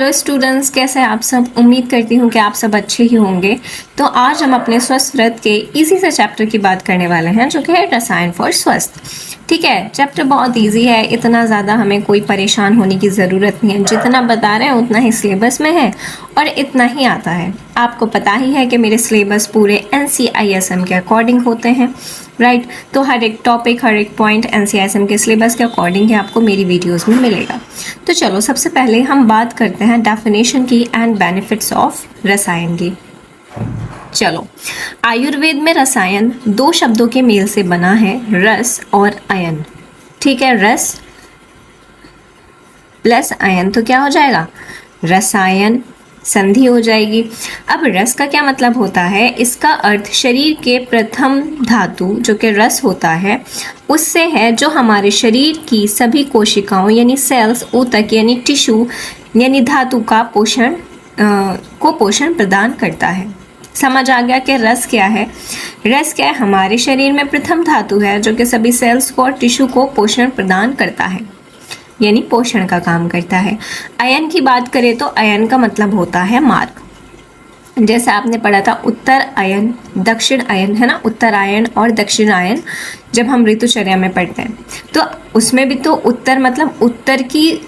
Hello students, कैसे हैं आप सब। उम्मीद करती हूँ कि आप सब अच्छे ही होंगे। तो आज हम अपने स्वस्थ व्रत के इजी से चैप्टर की बात करने वाले हैं, जो कि है रसायन फॉर स्वस्थ। ठीक है, चैप्टर बहुत इजी है, इतना ज़्यादा हमें कोई परेशान होने की ज़रूरत नहीं है। जितना बता रहे हैं उतना ही सिलेबस में है और इतना ही आता है। आपको पता ही है कि मेरे सिलेबस पूरे NCISM के अकॉर्डिंग होते हैं, राइट। तो हर एक टॉपिक, हर एक पॉइंट NCISM के सिलेबस के अकॉर्डिंग ही आपको मेरी वीडियोस में मिलेगा। तो चलो सबसे पहले हम बात करते हैं डेफिनेशन की एंड बेनिफिट्स ऑफ रसायन की। चलो, आयुर्वेद में रसायन दो शब्दों के मेल से बना है, रस और अयन। ठीक है, रस प्लस अयन तो क्या हो जाएगा, रसायन, संधि हो जाएगी। अब रस का क्या मतलब होता है, इसका अर्थ शरीर के प्रथम धातु जो कि रस होता है उससे है, जो हमारे शरीर की सभी कोशिकाओं यानी सेल्स, ऊतक यानी टिश्यू यानी धातु का पोषण प्रदान करता है। समझ आ गया कि रस क्या है। रस क्या है, हमारे शरीर में प्रथम धातु है जो कि सभी सेल्स को और टिश्यू को पोषण प्रदान करता है, यानी पोषण का काम करता है। अयन की बात करें तो अयन का मतलब होता है मार्ग। जैसे आपने पढ़ा था उत्तर अयन, दक्षिण अयन, है ना, उत्तरायण और दक्षिणायन जब हम ऋतुचर्या में पढ़ते हैं। तो उसमें भी तो उत्तर मतलब उत्तर की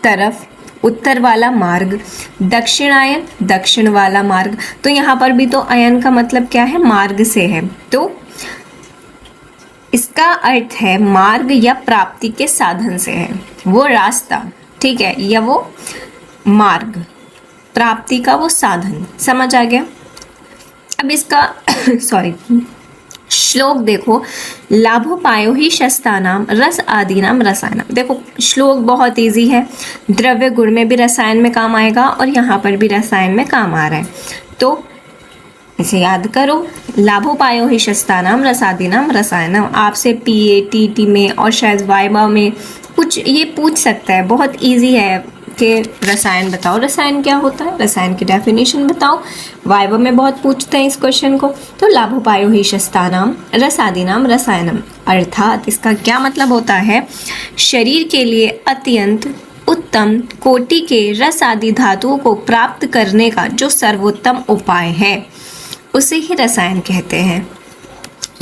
तरफ, उत्तर वाला मार्ग, दक्षिणायन दक्षिण वाला मार्ग। तो यहाँ पर भी तो अयन का मतलब क्या है, मार्ग से है। तो इसका अर्थ है मार्ग या प्राप्ति के साधन से है, वो रास्ता, ठीक है, या वो मार्ग, प्राप्ति का वो साधन। समझ आ गया। अब इसका सॉरी श्लोक देखो, लाभोपायो ही शस्तानाम रस आदीनाम रसायनम। देखो श्लोक बहुत इजी है, द्रव्य गुण में भी रसायन में काम आएगा और यहाँ पर भी रसायन में काम आ रहा है। तो इसे याद करो, लाभोपायो ही शस्तानाम रसादीनाम रसायनम। आपसे PA TT में और शायद वाइवा में कुछ ये पूछ सकता है, बहुत इजी है कि रसायन बताओ, रसायन क्या होता है, रसायन की डेफिनेशन बताओ। वाइवा में बहुत पूछते हैं इस क्वेश्चन को। तो लाभोपायो ही शस्तानाम रसादीनाम रसायनम, अर्थात इसका क्या मतलब होता है, शरीर के लिए अत्यंत उत्तम कोटि के रस आदि धातुओं को प्राप्त करने का जो सर्वोत्तम उपाय है उसे ही रसायन कहते हैं।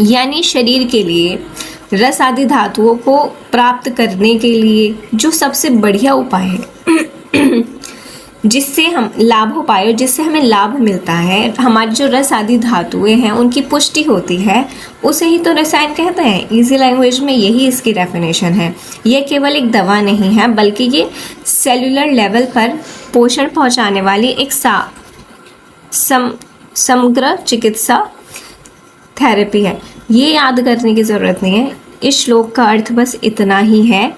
यानी शरीर के लिए रस आदि धातुओं को प्राप्त करने के लिए जो सबसे बढ़िया उपाय है जिससे हम लाभोपाय, जिससे हमें लाभ मिलता है, हमारी जो रस आदि धातुएं हैं उनकी पुष्टि होती है, उसे ही तो रसायन कहते हैं। इजी लैंग्वेज में यही इसकी डेफिनेशन है। ये केवल एक दवा नहीं है, बल्कि ये सेलुलर लेवल पर पोषण पहुंचाने वाली एक समग्र चिकित्सा थेरेपी है। ये याद करने की ज़रूरत नहीं है। इस श्लोक का अर्थ बस इतना ही है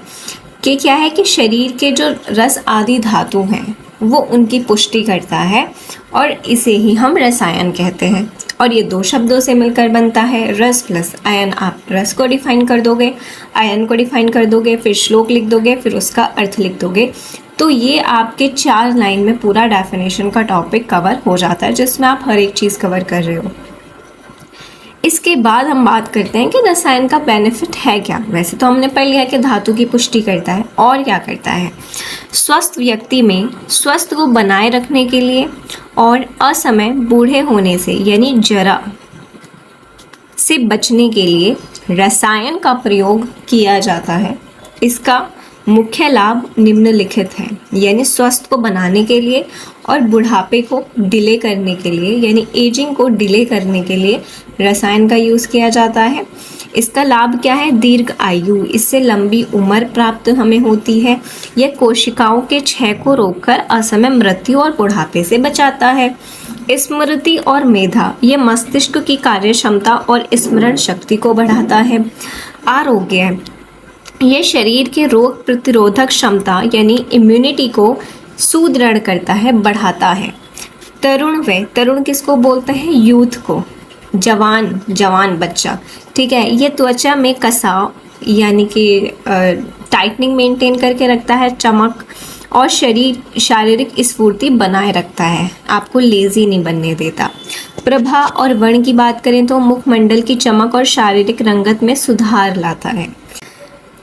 कि क्या है कि शरीर के जो रस आदि धातु हैं वो उनकी पुष्टि करता है और इसे ही हम रसायन कहते हैं। और ये दो शब्दों से मिलकर बनता है, रस प्लस अयन। आप रस को डिफाइन कर दोगे, अयन को डिफाइन कर दोगे, फिर श्लोक लिख दोगे, फिर उसका अर्थ लिख दोगे। तो ये आपके 4 लाइन में पूरा डेफिनेशन का टॉपिक कवर हो जाता है, जिसमें आप हर एक चीज़ कवर कर रहे हो। इसके बाद हम बात करते हैं कि रसायन का बेनिफिट है क्या। वैसे तो हमने पढ़ लिया कि धातु की पुष्टि करता है, और क्या करता है, स्वस्थ व्यक्ति में स्वस्थ को बनाए रखने के लिए और असमय बूढ़े होने से यानी जरा से बचने के लिए रसायन का प्रयोग किया जाता है। इसका मुख्य लाभ निम्नलिखित है, यानी स्वस्थ को बनाने के लिए और बुढ़ापे को डिले करने के लिए, यानी एजिंग को डिले करने के लिए रसायन का यूज़ किया जाता है। इसका लाभ क्या है, दीर्घ आयु, इससे लंबी उम्र प्राप्त हमें होती है। यह कोशिकाओं के क्षय को रोककर असमय मृत्यु और बुढ़ापे से बचाता है। स्मृति और मेधा, यह मस्तिष्क की कार्य क्षमता और स्मरण शक्ति को बढ़ाता है। आरोग्य, यह शरीर के रोग प्रतिरोधक क्षमता यानी इम्यूनिटी को सुदृढ़ करता है, बढ़ाता है। तरुण किसको बोलते हैं, यूथ को, जवान बच्चा, ठीक है। ये त्वचा में कसाव यानी कि टाइटनिंग मेंटेन करके रखता है, चमक और शारीरिक स्फूर्ति बनाए रखता है, आपको लेजी नहीं बनने देता। प्रभा और वर्ण की बात करें तो मुखमंडल की चमक और शारीरिक रंगत में सुधार लाता है।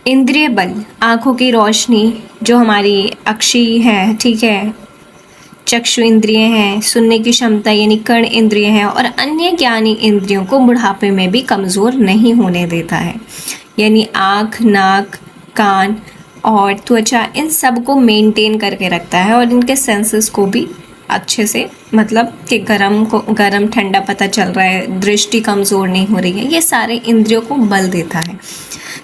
इंद्रिय बल, आँखों की रोशनी, जो हमारी अक्षी है, ठीक है, चक्षु इंद्रिय हैं, सुनने की क्षमता यानी कर्ण इंद्रिय हैं, और अन्य ज्ञानी इंद्रियों को बुढ़ापे में भी कमज़ोर नहीं होने देता है। यानी आँख, नाक, कान और त्वचा इन सब को मेंटेन करके रखता है, और इनके सेंसेस को भी अच्छे से, मतलब कि गरम ठंडा पता चल रहा है, दृष्टि कमज़ोर नहीं हो रही है, ये सारे इंद्रियों को बल देता है।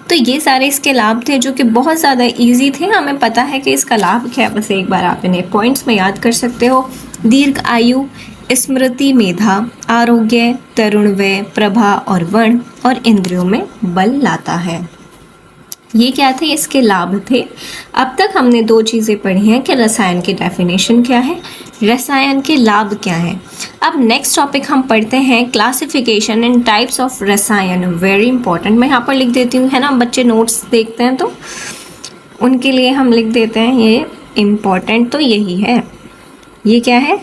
तो ये सारे इसके लाभ थे जो कि बहुत ज़्यादा इजी थे, हमें पता है कि इसका लाभ क्या है, बस एक बार आप इन्हें पॉइंट्स में याद कर सकते हो। दीर्घ आयु, स्मृति, मेधा, आरोग्य, तरुण वय, प्रभा और वर्ण और इंद्रियों में बल लाता है। ये क्या थे, इसके लाभ थे। अब तक हमने दो चीज़ें पढ़ी हैं कि रसायन की डेफिनेशन क्या है, रसायन के लाभ क्या हैं। अब नेक्स्ट टॉपिक हम पढ़ते हैं क्लासिफिकेशन एंड टाइप्स ऑफ रसायन। वेरी इंपॉर्टेंट, मैं यहाँ पर लिख देती हूँ, है ना, बच्चे नोट्स देखते हैं तो उनके लिए हम लिख देते हैं, ये इम्पॉर्टेंट तो यही है, ये क्या है,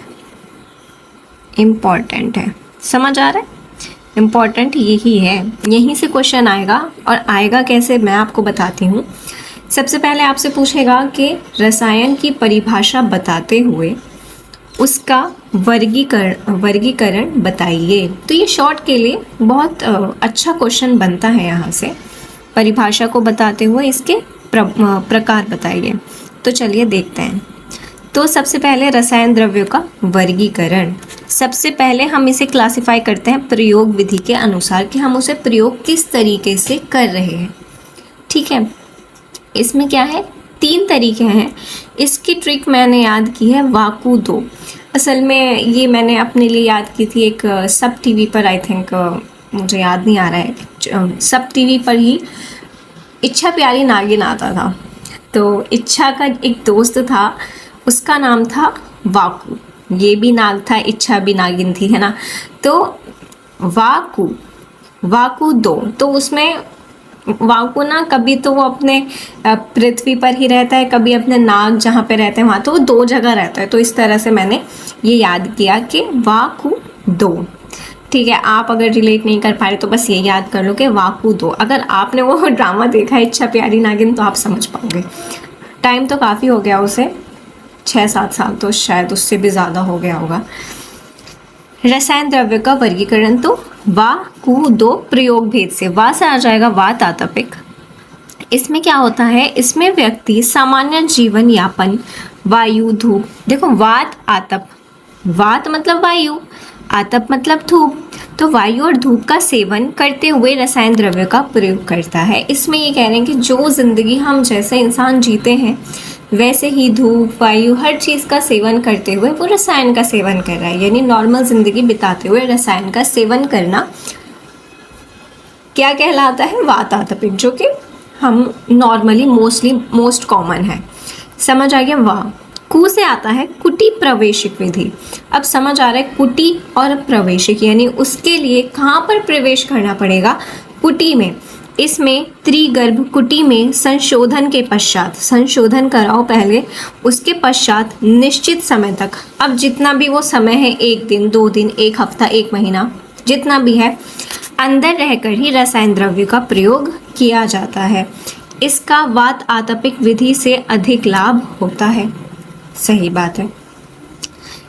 इम्पॉर्टेंट है, समझ आ रहा है, इम्पॉर्टेंट यही है, यहीं से क्वेश्चन आएगा। और आएगा कैसे, मैं आपको बताती हूँ। सबसे पहले आपसे पूछेगा कि रसायन की परिभाषा बताते हुए उसका वर्गीकरण बताइए। तो ये शॉर्ट के लिए बहुत अच्छा क्वेश्चन बनता है यहाँ से, परिभाषा को बताते हुए इसके प्रकार बताइए। तो चलिए देखते हैं। तो सबसे पहले रसायन द्रव्यों का वर्गीकरण। सबसे पहले हम इसे क्लासिफाई करते हैं प्रयोग विधि के अनुसार कि हम उसे प्रयोग किस तरीके से कर रहे हैं। ठीक है, इसमें क्या है, 3 तरीके हैं। इसकी ट्रिक मैंने याद की है वाकु दो। असल में ये मैंने अपने लिए याद की थी, एक सब टीवी पर, आई थिंक मुझे याद नहीं आ रहा है, सब टीवी पर ही इच्छा प्यारी नागिन आता था। तो इच्छा का एक दोस्त था, उसका नाम था वाकु। ये भी नाग था, इच्छा भी नागिन थी, है ना। तो वाकु दो, तो उसमें वाकु ना कभी तो वो अपने पृथ्वी पर ही रहता है, कभी अपने नाग जहाँ पे रहते हैं वहाँ, तो वो 2 जगह रहता है। तो इस तरह से मैंने ये याद किया कि वाकु दो। ठीक है, आप अगर रिलेट नहीं कर पा रहे तो बस ये याद कर लो कि वाकु दो। अगर आपने वो ड्रामा देखा है इच्छा प्यारी नागिन तो आप समझ पाओगे। टाइम तो काफ़ी हो गया उसे, 6-7 साल तो शायद उससे भी ज़्यादा हो गया होगा। रसायन द्रव्य का वर्गीकरण तो वाकु दो प्रयोग भेद से, वा से आ जाएगा वात आतपिक। इसमें क्या होता है, इसमें व्यक्ति सामान्य जीवन यापन, वायु, धूप, देखो वात आतप, वात मतलब वायु, आतप मतलब धूप, तो वायु और धूप का सेवन करते हुए रसायन द्रव्य का प्रयोग करता है। इसमें ये कह रहे हैं कि जो जिंदगी हम जैसे इंसान जीते हैं वैसे ही धूप, वायु, हर चीज़ का सेवन करते हुए वो रसायन का सेवन कर रहा है। यानी नॉर्मल जिंदगी बिताते हुए रसायन का सेवन करना क्या कहलाता है, वात आतपिक, जो कि हम नॉर्मली मोस्ट कॉमन है। समझ आ गया। वाह, कु से आता है कुटी प्रवेशिक विधि। अब समझ आ रहा है, कुटी और प्रवेशिक यानी उसके लिए कहाँ पर प्रवेश करना पड़ेगा, कुटी में। इसमें त्रिगर्भ कुटी में संशोधन के पश्चात, संशोधन कराओ पहले, उसके पश्चात निश्चित समय तक, अब जितना भी वो समय है, 1 दिन, 2 दिन, 1 हफ्ता, 1 महीना, जितना भी है, अंदर रहकर ही रसायन द्रव्य का प्रयोग किया जाता है। इसका वात आतपिक विधि से अधिक लाभ होता है। सही बात है।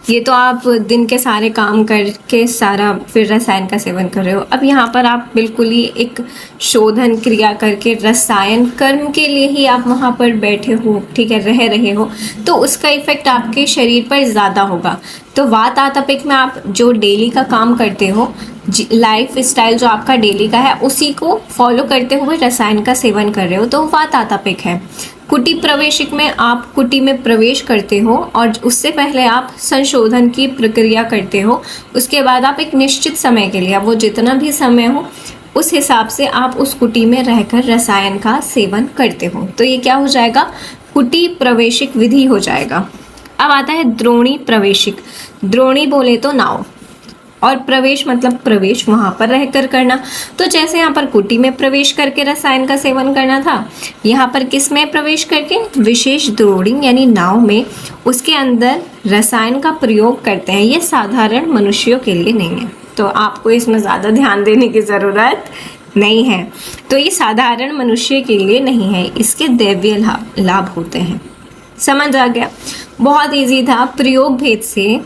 ये तो आप दिन के सारे काम करके सारा फिर रसायन का सेवन कर रहे हो। अब यहाँ पर आप बिल्कुल ही एक शोधन क्रिया करके रसायन कर्म के लिए ही आप वहाँ पर बैठे हो, ठीक है, रह रहे हो, तो उसका इफेक्ट आपके शरीर पर ज़्यादा होगा। तो वात आतपिक में आप जो डेली का काम करते हो, लाइफ स्टाइल जो आपका डेली का है, उसी को फॉलो करते हुए रसायन का सेवन कर रहे हो, तो वात आतपिक है। कुटी प्रवेशिक में आप कुटी में प्रवेश करते हो और उससे पहले आप संशोधन की प्रक्रिया करते हो। उसके बाद आप एक निश्चित समय के लिए, वो जितना भी समय हो उस हिसाब से आप उस कुटी में रहकर रसायन का सेवन करते हो। तो ये क्या हो जाएगा, कुटी प्रवेशिक विधि हो जाएगा। अब आता है द्रोणी प्रवेशिक। द्रोणी बोले तो नाव, और प्रवेश मतलब प्रवेश वहाँ पर रहकर करना। तो जैसे यहाँ पर कुटी में प्रवेश करके रसायन का सेवन करना था, यहाँ पर किस में प्रवेश करके, विशेष द्रोणी यानी नाव में, उसके अंदर रसायन का प्रयोग करते हैं। ये साधारण मनुष्यों के लिए नहीं है, तो आपको इसमें ज़्यादा ध्यान देने की ज़रूरत नहीं है। तो ये साधारण मनुष्य के लिए नहीं है, इसके दैवीय लाभ होते हैं। समझ आ गया, बहुत इजी था। प्रयोग भेद से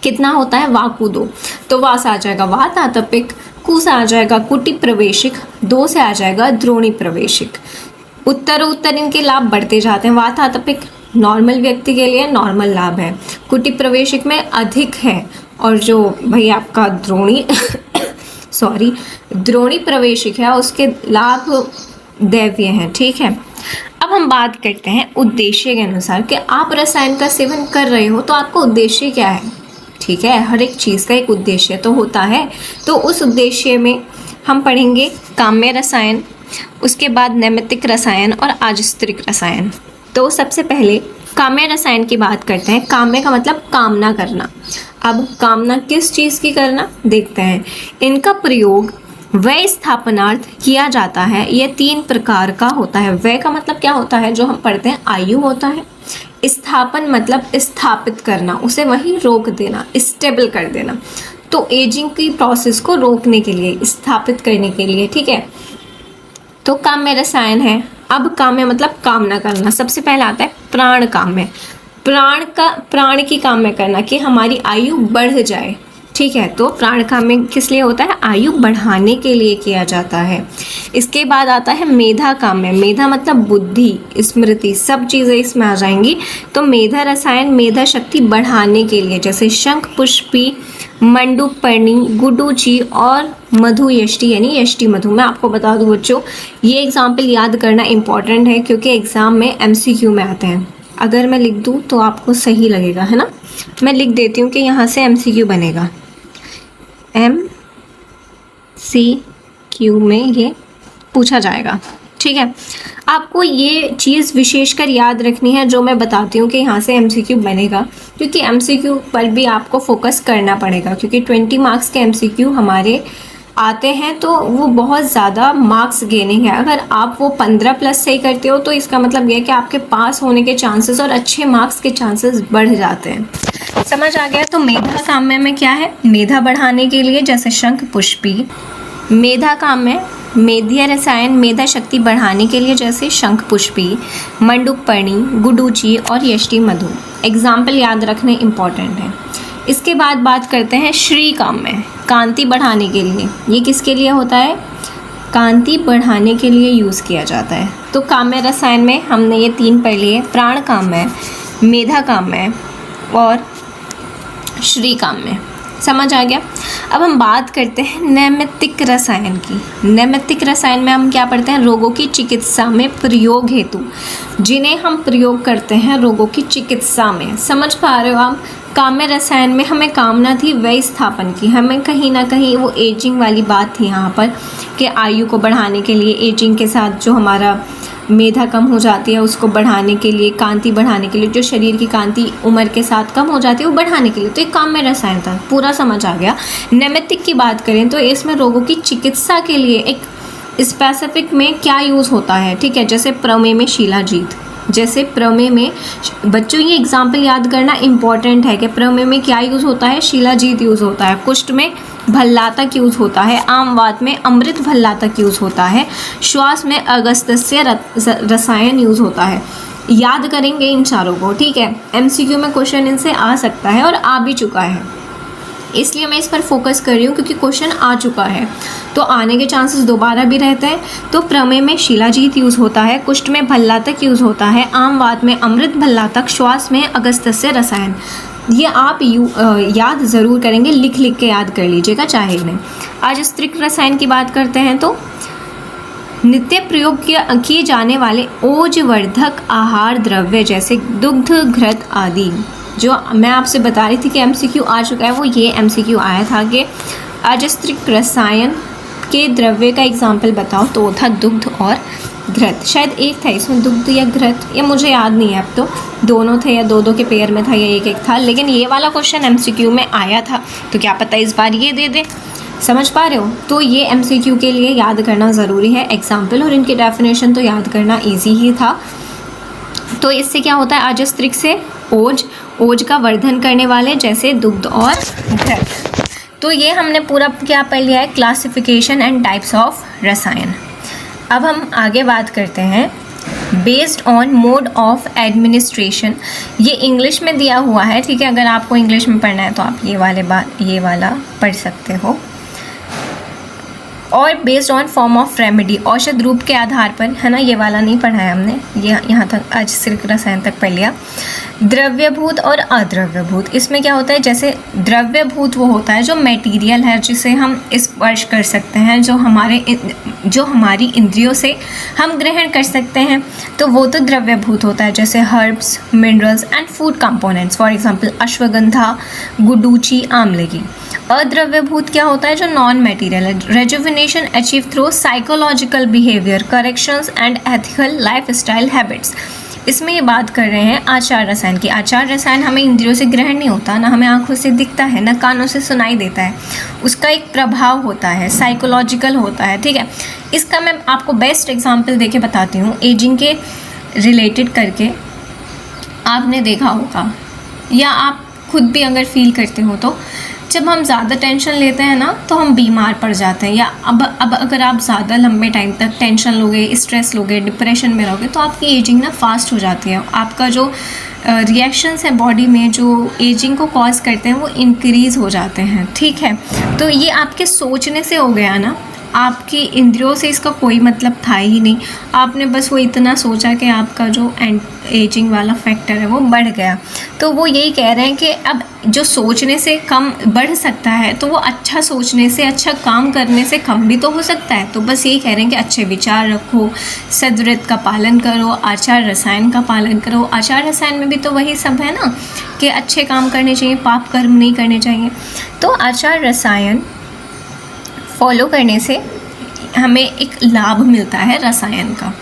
कितना होता है, वाकु 2, तो वा से आ जाएगा वात आतपिक, कु से आ जाएगा कुटी प्रवेशिक, दो से आ जाएगा द्रोणी प्रवेशिक। उत्तर इनके लाभ बढ़ते जाते हैं। वात आतपिक नॉर्मल व्यक्ति के लिए नॉर्मल लाभ है, कुटी प्रवेशिक में अधिक है, और जो भाई आपका द्रोणी द्रोणी प्रवेशिक है उसके लाभ दैवीय हैं। ठीक है, अब हम बात करते हैं उद्देश्य के अनुसार कि आप रसायन का सेवन कर रहे हो तो आपका उद्देश्य क्या है। ठीक है, हर एक चीज़ का एक उद्देश्य तो होता है, तो उस उद्देश्य में हम पढ़ेंगे काम्य रसायन, उसके बाद नैमित्तिक रसायन और आजस्त्रिक रसायन। तो सबसे पहले काम्य रसायन की बात करते हैं। काम्य का मतलब कामना करना। अब कामना किस चीज़ की करना देखते हैं। इनका प्रयोग वय स्थापनार्थ किया जाता है। यह 3 प्रकार का होता है। वय का मतलब क्या होता है, जो हम पढ़ते हैं आयु होता है। स्थापन मतलब स्थापित करना, उसे वहीं रोक देना, स्टेबल कर देना। तो एजिंग की प्रोसेस को रोकने के लिए, स्थापित करने के लिए। ठीक है, तो काम्य रसायन है। अब काम्य मतलब कामना करना। सबसे पहला आता है प्राण काम्य। प्राण की काम्य करना कि हमारी आयु बढ़ जाए। ठीक है, तो प्राण काम्य किस लिए होता है, आयु बढ़ाने के लिए किया जाता है। इसके बाद आता है मेधा काम्य। मेधा मतलब बुद्धि, स्मृति, सब चीज़ें इसमें आ जाएंगी। तो मेधा रसायन मेधा शक्ति बढ़ाने के लिए, जैसे शंख पुष्पी, मंडूपर्णी, गुडूची और मधु यष्टि यानी यष्टि मधु। मैं आपको बता दूं बच्चों, ये एग्जाम्पल याद करना इम्पॉर्टेंट है क्योंकि एग्ज़ाम में MCQ में आते हैं। अगर मैं लिख दूं तो आपको सही लगेगा, है ना। मैं लिख देती हूँ कि यहाँ से MCQ बनेगा। MCQ में ये पूछा जाएगा। ठीक है, आपको ये चीज़ विशेषकर याद रखनी है जो मैं बताती हूँ कि यहाँ से MCQ बनेगा, क्योंकि MCQ पर भी आपको फोकस करना पड़ेगा, क्योंकि 20 मार्क्स के MCQ हमारे आते हैं तो वो बहुत ज़्यादा मार्क्स गेनिंग है। अगर आप वो 15+ सही करते हो तो इसका मतलब ये है कि आपके पास होने के चांसेस और अच्छे मार्क्स के चांसेस बढ़ जाते हैं। समझ आ गया। तो मेधा काम्य में क्या है, मेधा बढ़ाने के लिए, जैसे शंख पुष्पी। मेधा काम्य मेधीय रसायन मेधा शक्ति बढ़ाने के लिए, जैसे शंख पुष्पी, मंडूपर्णी, गुडूची और यष्टि मधु। एग्जाम्पल याद रखने इम्पॉर्टेंट है। इसके बाद बात करते हैं श्री काम्य, कांति बढ़ाने के लिए। ये किसके लिए होता है, कांति बढ़ाने के लिए यूज़ किया जाता है। तो काम्य रसायन में हमने ये 3 पढ़ लिए, प्राण काम्य, मेधा काम्य और श्री काम्य। समझ आ गया। अब हम बात करते हैं नैमित्तिक रसायन की। नैमित्तिक रसायन में हम क्या पढ़ते हैं, रोगों की चिकित्सा में प्रयोग हेतु, जिन्हें हम प्रयोग करते हैं रोगों की चिकित्सा में। समझ पा रहे हो आप। काम्य रसायन में हमें कामना थी वय स्थापन की, हमें कहीं ना कहीं वो एजिंग वाली बात थी यहाँ पर कि आयु को बढ़ाने के लिए, एजिंग के साथ जो हमारा मेधा कम हो जाती है उसको बढ़ाने के लिए, कांति बढ़ाने के लिए, जो शरीर की कांति उम्र के साथ कम हो जाती है वो बढ़ाने के लिए। तो एक काम्य रसायन था, पूरा समझ आ गया। नैमित्तिक की बात करें तो इसमें रोगों की चिकित्सा के लिए एक स्पेसिफिक में क्या यूज़ होता है। ठीक है, जैसे प्रमेय में शिलाजीत, जैसे प्रमेय में, बच्चों ये एग्जाम्पल याद करना इम्पॉर्टेंट है कि प्रमेय में क्या यूज़ होता है, शिलाजीत यूज़ होता है। कुष्ठ में भल्लातक यूज़ होता है। आमवात में अमृत भल्लातक यूज़ होता है। श्वास में अगस्त्य रसायन यूज़ होता है। याद करेंगे इन चारों को। ठीक है, MCQ में क्वेश्चन इनसे आ सकता है और आ भी चुका है, इसलिए मैं इस पर फोकस कर रही हूँ क्योंकि क्वेश्चन आ चुका है तो आने के चांसेस दोबारा भी रहते हैं। तो प्रमेय में शिलाजीत यूज़ होता है, कुष्ठ में भल्लातक यूज़ होता है, आमवात में अमृत भल्लातक, श्वास में अगस्त्य रसायन। ये आप याद ज़रूर करेंगे, लिख लिख के याद कर लीजिएगा चाहे नहीं। आज स्त्रिक रसायन की बात करते हैं तो नित्य प्रयोग किए जाने वाले ओजवर्धक आहार द्रव्य जैसे दुग्ध, घृत आदि। जो मैं आपसे बता रही थी कि MCQ आ चुका है, वो ये MCQ आया था कि अजस्त्रिक रसायन के द्रव्य का एग्जाम्पल बताओ, तो वो था दुग्ध और घृत। शायद एक था इसमें दुग्ध या घृत, ये मुझे याद नहीं है अब तो, दोनों थे या दो के पेयर में था या एक था, लेकिन ये वाला क्वेश्चन MCQ में आया था तो क्या पता इस बार ये दे दे। समझ पा रहे हो। तो ये MCQ के लिए याद करना ज़रूरी है एग्जाम्पल, और इनके डेफिनेशन तो याद करना ईजी ही था। तो इससे क्या होता है, अजस्त्रिक से ओज का वर्धन करने वाले जैसे दुग्ध और घृत। तो ये हमने पूरा क्या पढ़ लिया है, क्लासिफिकेशन एंड टाइप्स ऑफ रसायन। अब हम आगे बात करते हैं based on mode of administration, ये इंग्लिश में दिया हुआ है, ठीक है। अगर आपको इंग्लिश में पढ़ना है तो आप ये वाला पढ़ सकते हो। और based on form of remedy, औषध रूप के आधार पर, है ना, ये वाला नहीं पढ़ा है हमने, ये यहाँ तक आज सिर्फ रसायन तक पढ़ लिया। द्रव्यभूत और अद्रव्यभूत, इसमें क्या होता है, जैसे द्रव्यभूत वो होता है जो मटेरियल है, जिसे हम स्पर्श कर सकते हैं, जो हमारी इंद्रियों से हम ग्रहण कर सकते हैं, तो वो तो द्रव्यभूत होता है, जैसे herbs, minerals and food components, for example ashwagandha, guduchi, आंवले की। अद्रव्यभूत क्या होता है, जो नॉन मटेरियल है, rejuvenation achieve through psychological behaviour corrections and ethical lifestyle habits. इसमें ये बात कर रहे हैं आचार रसायन की। आचार रसायन हमें इंद्रियों से ग्रहण नहीं होता, ना हमें आंखों से दिखता है, ना कानों से सुनाई देता है, उसका एक प्रभाव होता है, साइकोलॉजिकल होता है, ठीक है। इसका मैं आपको बेस्ट एग्जाम्पल देके बताती हूँ, एजिंग के रिलेटेड करके। आपने देखा होगा या आप खुद भी अगर फील करते हो तो जब हम ज़्यादा टेंशन लेते हैं ना तो हम बीमार पड़ जाते हैं, या अब अगर आप ज़्यादा लंबे टाइम तक टेंशन लोगे, स्ट्रेस लोगे, डिप्रेशन में रहोगे तो आपकी एजिंग ना फास्ट हो जाती है। आपका जो रिएक्शंस है बॉडी में जो एजिंग को कॉज करते हैं वो इंक्रीज़ हो जाते हैं, ठीक है। तो ये आपके सोचने से हो गया ना, आपकी इंद्रियों से इसका कोई मतलब था ही नहीं, आपने बस वो इतना सोचा कि आपका जो एजिंग वाला फैक्टर है वो बढ़ गया। तो वो यही कह रहे हैं कि अब जो सोचने से कम बढ़ सकता है तो वो अच्छा सोचने से, अच्छा काम करने से कम भी तो हो सकता है। तो बस यही कह रहे हैं कि अच्छे विचार रखो, सद्व्रत का पालन करो, आचार रसायन का पालन करो। आचार रसायन में भी तो वही सब है ना कि अच्छे काम करने चाहिए, पाप कर्म नहीं करने चाहिए। तो आचार रसायन फॉलो करने से हमें एक लाभ मिलता है रसायन का।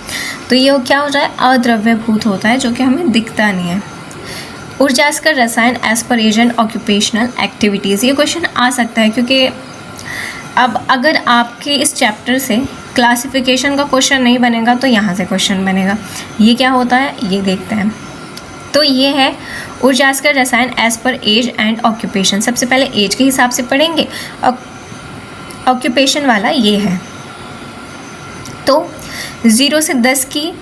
तो ये क्या हो रहा है, अद्रव्यभूत होता है, जो कि हमें दिखता नहीं है। ऊर्जास्कर रसायन एज पर एज एंड ऑक्यूपेशनल एक्टिविटीज़, ये क्वेश्चन आ सकता है क्योंकि अब अगर आपके इस चैप्टर से क्लासिफिकेशन का क्वेश्चन नहीं बनेगा तो यहाँ से क्वेश्चन बनेगा। ये क्या होता है ये देखते हैं। तो ये है ऊर्जास्कर रसायन एज पर एज एंड ऑक्यूपेशन। सबसे पहले एज के हिसाब से पढ़ेंगे, ऑक्यूपेशन वाला ये है। तो 0 से 10 की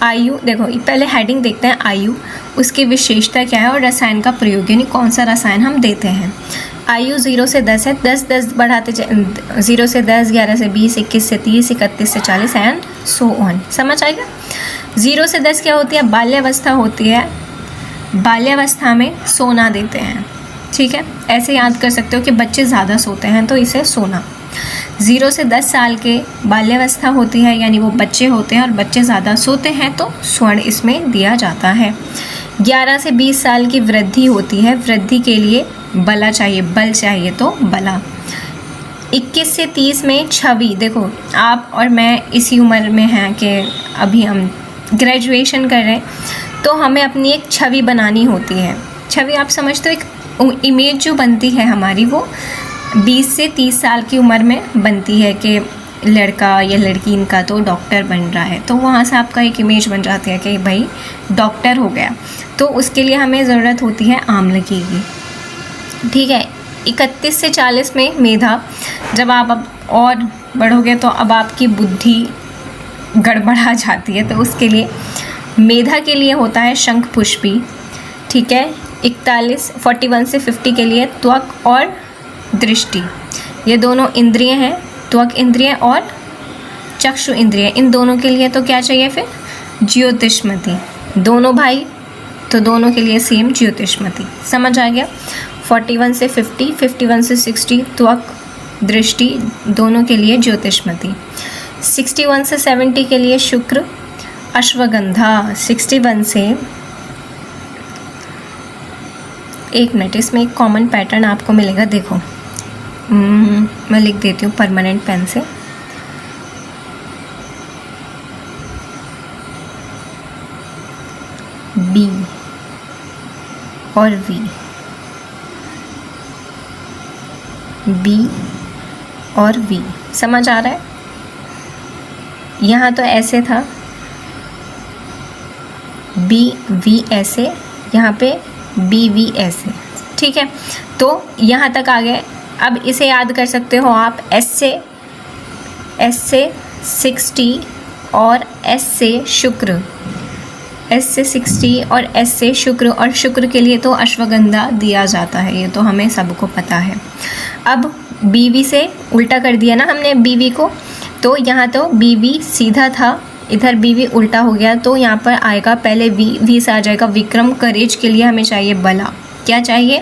आयु, देखो पहले हेडिंग देखते हैं, आयु, उसकी विशेषता क्या है और रसायन का प्रयोग, यानी कौन सा रसायन हम देते हैं। आयु 0 से 10 है, 10 बढ़ाते 0 से 10, 11 से 20, 21 से 30, 31 से 40 एंड सो ऑन। समझ आएगा। 0 से 10 क्या होती है, बाल्यावस्था होती है, बाल्यावस्था में सोना देते हैं, ठीक है। ऐसे याद कर सकते हो कि बच्चे ज़्यादा सोते हैं तो इसे सोना। 0 से 10 साल के बाल्यावस्था होती है, यानी वो बच्चे होते हैं और बच्चे ज़्यादा सोते हैं तो स्वर्ण इसमें दिया जाता है। 11 से 20 साल की वृद्धि होती है, वृद्धि के लिए बला चाहिए, बल चाहिए तो बला। 21 से 30 में छवि, देखो आप और मैं इसी उम्र में हैं कि अभी हम ग्रेजुएशन कर रहे हैं, तो हमें अपनी एक छवि बनानी होती है। छवि आप समझते हो, एक इमेज जो बनती है हमारी, वो 20 से 30 साल की उम्र में बनती है कि लड़का या लड़की इनका तो डॉक्टर बन रहा है, तो वहाँ से आपका एक इमेज बन जाती है कि भाई डॉक्टर हो गया। तो उसके लिए हमें ज़रूरत होती है आमलकी की, ठीक है। 31 से 40 में मेधा, जब आप अब और बढ़ोगे तो अब आपकी बुद्धि गड़बड़ा जाती है, तो उसके लिए मेधा के लिए होता है शंख पुष्पी, ठीक है। 41 से 50 के लिए त्वक और दृष्टि, ये दोनों इंद्रिय हैं, त्वक इंद्रिय और चक्षु इंद्रिय, इन दोनों के लिए तो क्या चाहिए फिर, ज्योतिष्मति। दोनों भाई तो दोनों के लिए सेम ज्योतिष्मति। समझ आ गया। 41 से 50, 51 से 60 त्वक दृष्टि, दोनों के लिए ज्योतिष्मति। 61 से 70 के लिए शुक्र, अश्वगंधा। 61 से, एक मिनट, इसमें एक कॉमन पैटर्न आपको मिलेगा, देखो मैं लिख देती हूँ परमानेंट पेन से। बी और वी, बी और वी, समझ आ रहा है। यहाँ तो ऐसे था, बी वी ऐसे, यहाँ पे बी वी ऐसे, ठीक है। तो यहाँ तक आ गए। अब इसे याद कर सकते हो आप, एस से 60 और S से शुक्र, S से 60 और S से शुक्र, और शुक्र के लिए तो अश्वगंधा दिया जाता है, ये तो हमें सबको पता है। अब BV से उल्टा कर दिया ना हमने BV को, तो यहाँ तो BV सीधा था, इधर BV उल्टा हो गया, तो यहाँ पर आएगा पहले V से आ जाएगा विक्रम। करेज के लिए हमें चाहिए बला, क्या चाहिए?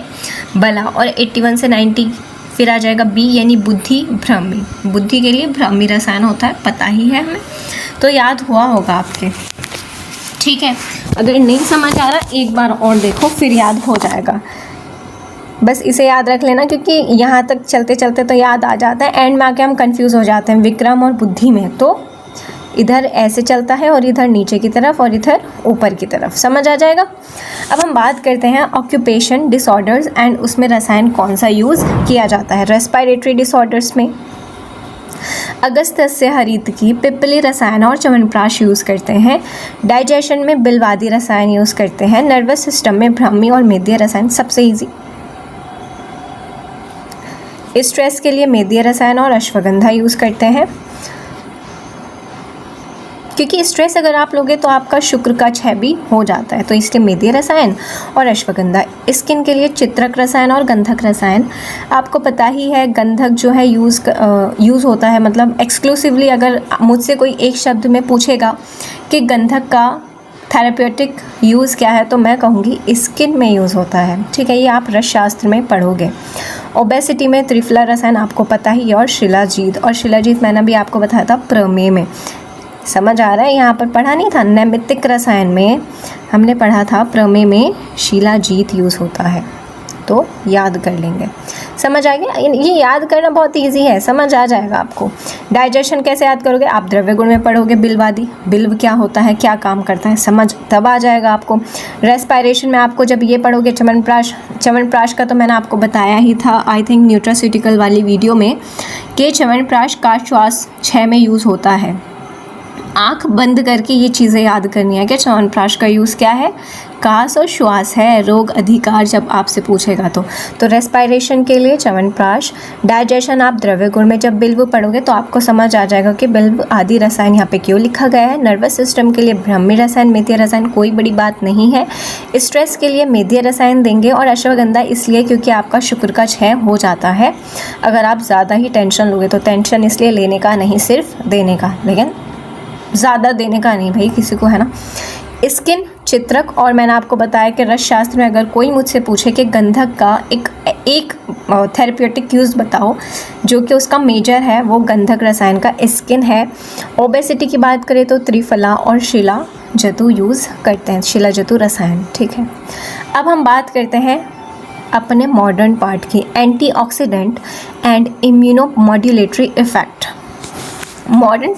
बला। और 81 से 90 फिर आ जाएगा B यानी बुद्धि, ब्राह्मी। बुद्धि के लिए ब्राह्मी रसायन होता है, पता ही है हमें, तो याद हुआ होगा आपके, ठीक है। अगर नहीं समझ आ रहा एक बार और देखो, फिर याद हो जाएगा। बस इसे याद रख लेना, क्योंकि यहाँ तक चलते चलते तो याद आ जाता है, एंड में आके हम कंफ्यूज हो जाते हैं विक्रम और बुद्धि में। तो इधर ऐसे चलता है और इधर नीचे की तरफ और इधर ऊपर की तरफ, समझ आ जाएगा। अब हम बात करते हैं ऑक्यूपेशन डिसऑर्डर्स, एंड उसमें रसायन कौन सा यूज़ किया जाता है। रेस्पिरेटरी डिसऑर्डर्स में अगस्त्यस्य हरितकी, पिप्पली रसायन और च्यवनप्राश यूज़ करते हैं। डाइजेशन में बिलवादी रसायन यूज़ करते हैं। नर्वस सिस्टम में ब्राह्मी और मेदीय रसायन, सबसे ईजी। स्ट्रेस के लिए मेदीय रसायन और अश्वगंधा यूज़ करते हैं, क्योंकि स्ट्रेस अगर आप लोगे तो आपका शुक्र का क्षय भी हो जाता है, तो इसके मेदीय रसायन और अश्वगंधा। स्किन के लिए चित्रक रसायन और गंधक रसायन। आपको पता ही है गंधक जो है यूज़ होता है, मतलब एक्सक्लूसिवली अगर मुझसे कोई एक शब्द में पूछेगा कि गंधक का थेरेप्यूटिक यूज़ क्या है, तो मैं कहूँगी स्किन में यूज़ होता है, ठीक है। ये आप रस शास्त्र में पढ़ोगे। ओबेसिटी में त्रिफला रसायन आपको पता ही है, और शिलाजीत। और शिलाजीत मैंने भी आपको बताया था प्रमेय में, समझ आ रहा है, यहाँ पर पढ़ा नहीं था। नैमित्तिक रसायन में हमने पढ़ा था प्रमेय में शिलाजीत यूज़ होता है, तो याद कर लेंगे, समझ आ गया। ये याद करना बहुत इजी है, समझ आ जाएगा आपको। डाइजेशन कैसे याद करोगे? आप द्रव्य गुण में पढ़ोगे बिलवादी, बिल्व क्या होता है, क्या काम करता है, समझ तब आ जाएगा आपको। रेस्पिरेशन में आपको जब ये पढ़ोगे च्यवनप्राश, च्यवनप्राश का तो मैंने आपको बताया ही था आई थिंक न्यूट्रास्यूटिकल वाली वीडियो में, कि च्यवनप्राश का श्वास 6 में यूज़ होता है। आँख बंद करके ये चीज़ें याद करनी है कि च्यवनप्राश का यूज़ क्या है, कास और श्वास है, रोग अधिकार जब आपसे पूछेगा तो रेस्पिरेशन के लिए च्यवनप्राश। डाइजेशन आप द्रव्य गुण में जब बिल्व पढ़ोगे तो आपको समझ आ जाएगा कि बिल्व आदि रसायन यहाँ पे क्यों लिखा गया है। नर्वस सिस्टम के लिए ब्राह्मी रसायन, मेदीय रसायन, कोई बड़ी बात नहीं है। स्ट्रेस के लिए मेदीय रसायन देंगे, और अश्वगंधा इसलिए क्योंकि आपका शुक्र का क्षय हो जाता है। अगर आप ज़्यादा ही टेंशन लोगे तो टेंशन इसलिए लेने का नहीं, सिर्फ देने का, लेकिन ज़्यादा देने का नहीं भाई किसी को, है ना। स्किन चित्रक, और मैंने आपको बताया कि रस शास्त्र में अगर कोई मुझसे पूछे कि गंधक का एक थेरेप्यूटिक यूज़ बताओ जो कि उसका मेजर है, वो गंधक रसायन का स्किन है। ओबेसिटी की बात करें तो त्रिफला और शिलाजतु यूज़ करते हैं, शिलाजतु रसायन, ठीक है। अब हम बात करते हैं अपने मॉडर्न पार्ट की, antioxidant and immunomodulatory effect. Modern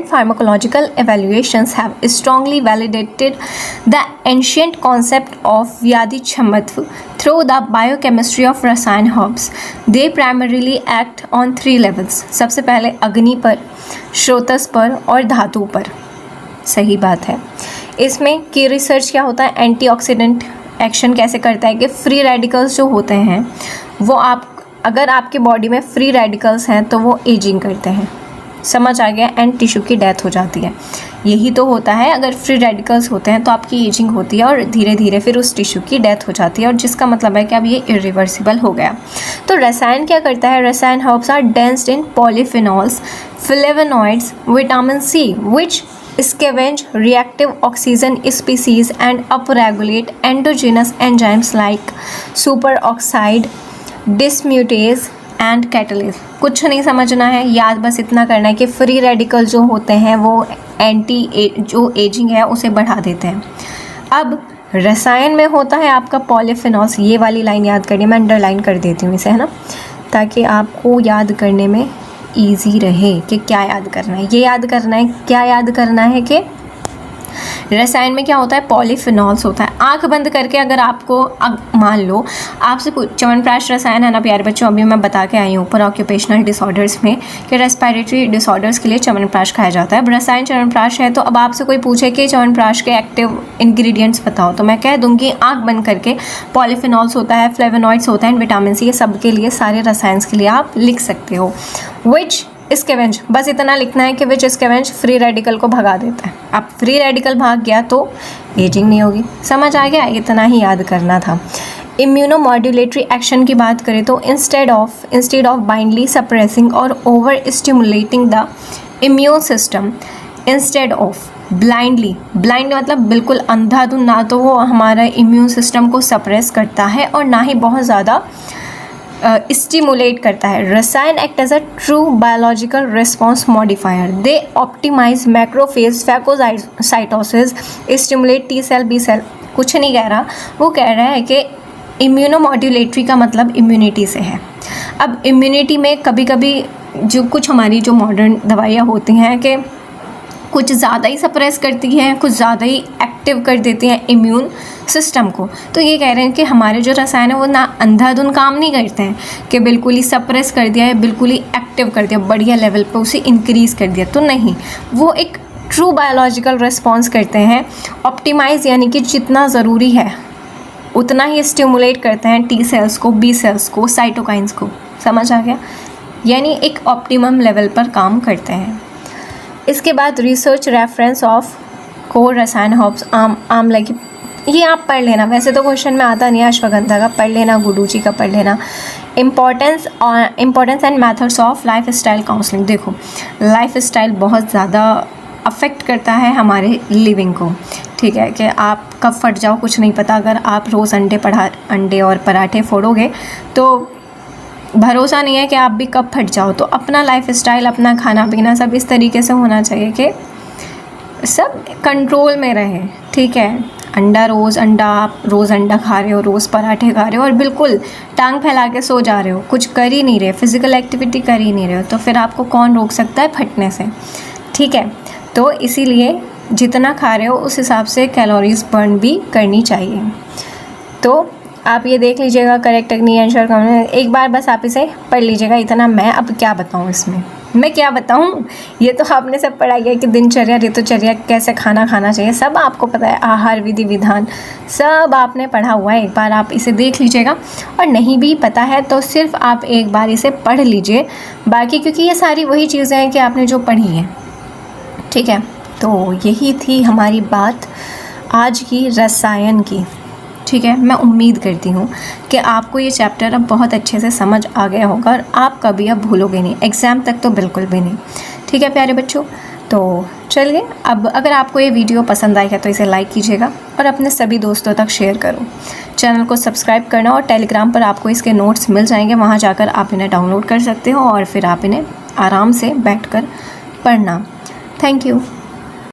pharmacological evaluations have strongly validated the ancient concept of Vyadhi-Chhamatva through the biochemistry of Rasayan herbs. They primarily act on 3 levels. सबसे पहले अग्नि पर, श्रोतस पर और धातु पर। सही बात है। इसमें की रिसर्च क्या होता है, एंटीऑक्सीडेंट एक्शन कैसे करता है कि फ्री रेडिकल्स जो होते हैं वो अगर आपके बॉडी में फ्री रेडिकल्स हैं तो वो एजिंग करते हैं, समझ आ गया, एंड टिश्यू की डेथ हो जाती है। यही तो होता है, अगर फ्री रेडिकल्स होते हैं तो आपकी एजिंग होती है और धीरे धीरे फिर उस टिश्यू की डेथ हो जाती है, और जिसका मतलब है कि अब ये इरिवर्सिबल हो गया। तो रसायन क्या करता है, rasayana herbs are densed in polyphenols, flavonoids, vitamin C which scavenge reactive oxygen species and upregulate endogenous enzymes like superoxide dismutase and catalase। कुछ नहीं समझना है, याद बस इतना करना है कि फ्री रेडिकल जो होते हैं वो जो एजिंग है उसे बढ़ा देते हैं। अब रसायन में होता है आपका पॉलीफिनॉल्स, ये वाली लाइन याद करनी, मैं अंडरलाइन कर देती हूँ इसे, है ना, ताकि आपको याद करने में ईजी रहे कि क्या याद करना है। ये याद करना है, क्या याद करना है कि रसायन में क्या होता है, पॉलीफिनॉल्स होता है। आंख बंद करके अगर आपको मान लो आपसे च्यवनप्राश रसायन है ना प्यारे बच्चों, अभी मैं बता के आई हूँ ऊपर ऑक्यूपेशनल डिसऑर्डर्स में कि रेस्पिरेटरी डिसऑर्डर्स के लिए च्यवनप्राश खाया जाता है। अब रसायन च्यवनप्राश है, तो अब आपसे कोई पूछे कि च्यवनप्राश के एक्टिव इंग्रेडिएंट्स बताओ, तो मैं कह दूँगी आँख बंद करके पॉलीफिनॉल्स होता है, फ्लेवोनॉइड्स होता है, विटामिन सी, ये सब के लिए, सारे रसायन के लिए आप लिख सकते हो। विच स्कैवेंज, बस इतना लिखना है कि विच स्कैवेंज फ्री रेडिकल को भगा देता है। अब फ्री रेडिकल भाग गया तो एजिंग नहीं होगी। समझ आ गया? इतना ही याद करना था। इम्यूनोमॉड्यूलेटरी एक्शन की बात करें तो इंस्टेड ऑफ बाइंडली सप्रेसिंग और over stimulating the immune system, instead of blindly मतलब बिल्कुल अंधाधुंध, ना तो वो हमारा इम्यून सिस्टम को सप्रेस करता है और ना ही बहुत ज़्यादा स्टिमुलेट करता है। Rasayana act as a true biological response modifier. They optimise macrophage phagocytosis, stimulate T cell B cell. कुछ नहीं कह रहा, वो कह रहा है कि इम्यूनोमॉड्यूलेटरी का मतलब इम्यूनिटी से है। अब इम्यूनिटी में कभी कभी जो कुछ हमारी जो मॉडर्न दवाइयाँ होती हैं कि कुछ ज़्यादा ही सप्रेस करती हैं, कुछ ज़्यादा ही एक्टिव कर देती हैं इम्यून सिस्टम को। तो ये कह रहे हैं कि हमारे जो रसायन है वो ना अंधाधुंध काम नहीं करते हैं कि बिल्कुल ही सप्रेस कर दिया या बिल्कुल ही एक्टिव कर दिया, बढ़िया लेवल पे उसे इंक्रीज़ कर दिया, तो नहीं, वो एक ट्रू बायोलॉजिकल रिस्पॉन्स करते हैं। ऑप्टिमाइज़ यानी कि जितना ज़रूरी है उतना ही स्टिमुलेट करते हैं टी सेल्स को, बी सेल्स को, साइटोकाइंस को। समझ आ गया? यानी एक ऑप्टिमम लेवल पर काम करते हैं। इसके बाद रिसर्च रेफरेंस ऑफ को रसायन हॉब्स आमला की, ये आप पढ़ लेना, वैसे तो क्वेश्चन में आता नहीं है। अश्वगंधा का पढ़ लेना, गुडूची का पढ़ लेना। Importance and methods of life style counselling. देखो, लाइफ स्टाइल बहुत ज़्यादा अफेक्ट करता है हमारे लिविंग को, ठीक है, कि आप कब फट जाओ कुछ नहीं पता। अगर आप रोज़ अंडे और पराठे फोड़ोगे तो भरोसा नहीं है कि आप भी कब फट जाओ। तो अपना लाइफ स्टाइल, अपना खाना पीना सब इस तरीके से होना चाहिए कि सब कंट्रोल में रहे, ठीक है। आप रोज़ अंडा खा रहे हो, रोज़ पराठे खा रहे हो और बिल्कुल टांग फैला के सो जा रहे हो, कुछ कर ही नहीं रहे, फिज़िकल एक्टिविटी कर ही नहीं रहे हो, तो फिर आपको कौन रोक सकता है फटने से, ठीक है। तो इसीलिए जितना खा रहे हो उस हिसाब से कैलोरीज बर्न भी करनी चाहिए। तो आप ये देख लीजिएगा करेक्ट नहीं आंसर कमेंट, एक बार बस आप इसे पढ़ लीजिएगा। इतना मैं अब क्या बताऊँ इसमें, मैं क्या बताऊँ, ये तो आपने सब पढ़ा गया कि दिनचर्या, ऋतुचर्या, कैसे खाना खाना चाहिए, सब आपको पता है। आहार विधि विधान सब आपने पढ़ा हुआ है, एक बार आप इसे देख लीजिएगा। और नहीं भी पता है तो सिर्फ आप एक बार इसे पढ़ लीजिए, बाकी क्योंकि ये सारी वही चीज़ें हैं कि आपने जो पढ़ी हैं, ठीक है। तो यही थी हमारी बात आज की रसायन की, ठीक है। मैं उम्मीद करती हूँ कि आपको ये चैप्टर अब बहुत अच्छे से समझ आ गया होगा और आप कभी अब भूलोगे नहीं, एग्ज़ाम तक तो बिल्कुल भी नहीं, ठीक है प्यारे बच्चों। तो चलिए, अब अगर आपको ये वीडियो पसंद आई है तो इसे लाइक कीजिएगा और अपने सभी दोस्तों तक शेयर करो। चैनल को सब्सक्राइब करना, और टेलीग्राम पर आपको इसके नोट्स मिल जाएंगे, वहाँ जाकर आप इन्हें डाउनलोड कर सकते हो और फिर आप इन्हें आराम से बैठ कर पढ़ना। Thank you.